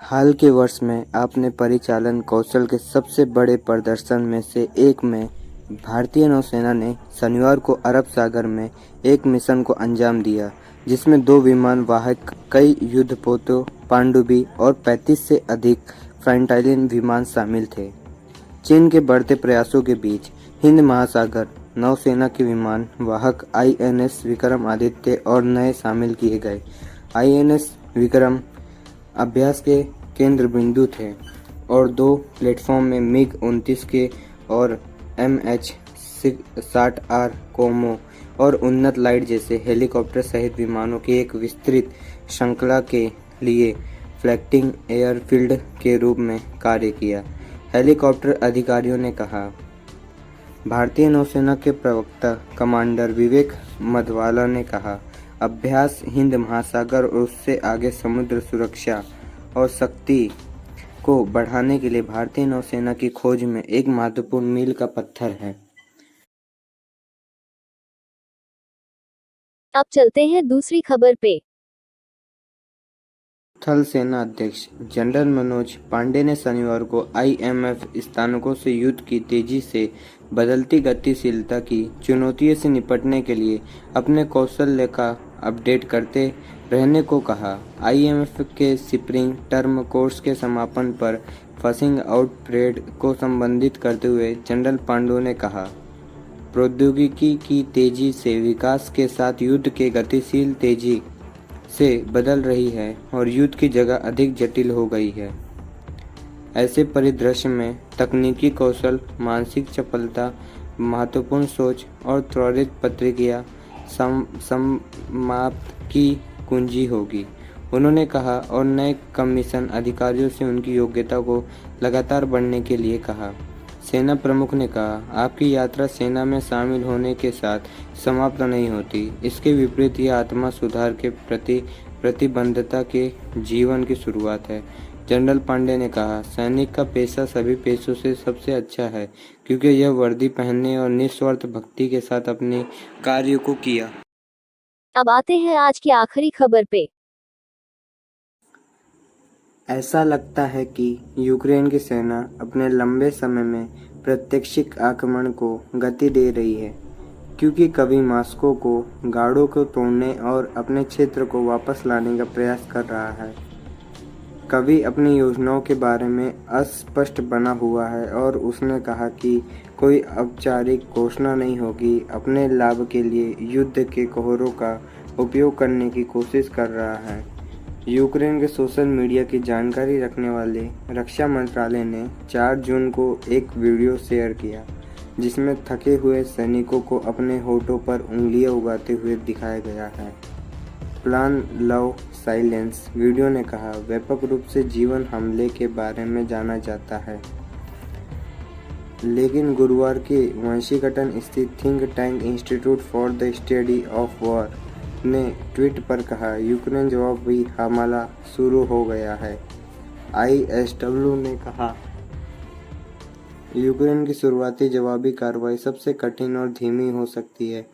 हाल के वर्ष में आपने परिचालन कौशल के सबसे बड़े प्रदर्शन में से एक में भारतीय नौसेना ने शनिवार को अरब सागर में एक मिशन को अंजाम दिया, जिसमें 2 विमान वाहक, कई युद्धपोतों, पनडुब्बी और 35 से अधिक फ्रंटलाइन विमान शामिल थे। चीन के बढ़ते प्रयासों के बीच हिंद महासागर नौसेना के विमान वाहक आईएनएस विक्रमादित्य और नए शामिल किए गए। आईएनएस विक्रम अभ्यास के केंद्र बिंदु थे और 2 प्लेटफॉर्म में मिग-29 के और MH-60R कोमो और उन्नत लाइट जैसे हेलीकॉप्टर सहित विमानों की एक विस्तृत श्रृंखला के लिए फ्लाइटिंग एयरफील्ड के रूप में कार्य किया, हेलीकॉप्टर अधिकारियों ने कहा। भारतीय नौसेना के प्रवक्ता कमांडर विवेक मधवाला ने कहा, अभ्यास हिंद महासागर और उससे आगे समुद्र सुरक्षा और शक्ति को बढ़ाने के लिए भारतीय नौसेना की खोज में एक महत्वपूर्ण मील का पत्थर है। अब चलते हैं दूसरी खबर पे। थल सेना अध्यक्ष जनरल मनोज पांडे ने शनिवार को आईएमएफ स्थानकों से युद्ध की तेजी से बदलती गतिशीलता की चुनौतियों से निपटने के लिए अपने कौशल का अपडेट करते रहने को कहा। आईएमएफ के स्प्रिंग टर्म कोर्स के समापन पर फ्लशिंग आउट परेड को संबोधित करते हुए जनरल पांडे ने कहा, प्रौद्योगिकी की तेजी से विकास के साथ युद्ध के गतिशील तेजी से बदल रही है और युद्ध की जगह अधिक जटिल हो गई है। ऐसे परिदृश्य में तकनीकी कौशल, मानसिक चपलता, महत्वपूर्ण सोच और त्वरित प्रतिक्रिया समाप्त की कुंजी होगी, उन्होंने कहा और नए कमीशन अधिकारियों से उनकी योग्यता को लगातार बढ़ाने के लिए कहा। सेना प्रमुख ने कहा, आपकी यात्रा सेना में शामिल होने के साथ समाप्त नहीं होती। इसके विपरीत यह आत्मा सुधार के प्रति प्रतिबद्धता के जीवन की शुरुआत है। जनरल पांडे ने कहा, सैनिक का पेशा सभी पेशों से सबसे अच्छा है क्योंकि यह वर्दी पहनने और निस्वार्थ भक्ति के साथ अपने कार्य को किया। अब आते हैं आज की आखिरी खबर पे। ऐसा लगता है कि यूक्रेन की सेना अपने लंबे समय में प्रत्यक्षिक आक्रमण को गति दे रही है, क्योंकि कभी मॉस्को को गार्डों को तोड़ने और अपने क्षेत्र को वापस लाने का प्रयास कर रहा है, कभी अपनी योजनाओं के बारे में अस्पष्ट बना हुआ है और उसने कहा कि कोई औपचारिक घोषणा नहीं होगी, अपने लाभ के लिए युद्ध के कोहरों का उपयोग करने की कोशिश कर रहा है। यूक्रेन के सोशल मीडिया की जानकारी रखने वाले रक्षा मंत्रालय ने 4 जून को एक वीडियो शेयर किया, जिसमें थके हुए सैनिकों को अपने होठों पर उंगलियां उगाते हुए दिखाया गया है। प्लान लव साइलेंस वीडियो ने कहा, व्यापक रूप से जीवन हमले के बारे में जाना जाता है, लेकिन गुरुवार की वाशिंगटन स्थित think tank institute for the study of war ने ट्वीट पर कहा, यूक्रेन जवाबी हमला शुरू हो गया है। आईएसडब्ल्यू ने कहा, यूक्रेन की शुरुआती जवाबी कार्रवाई सबसे कठिन और धीमी हो सकती है।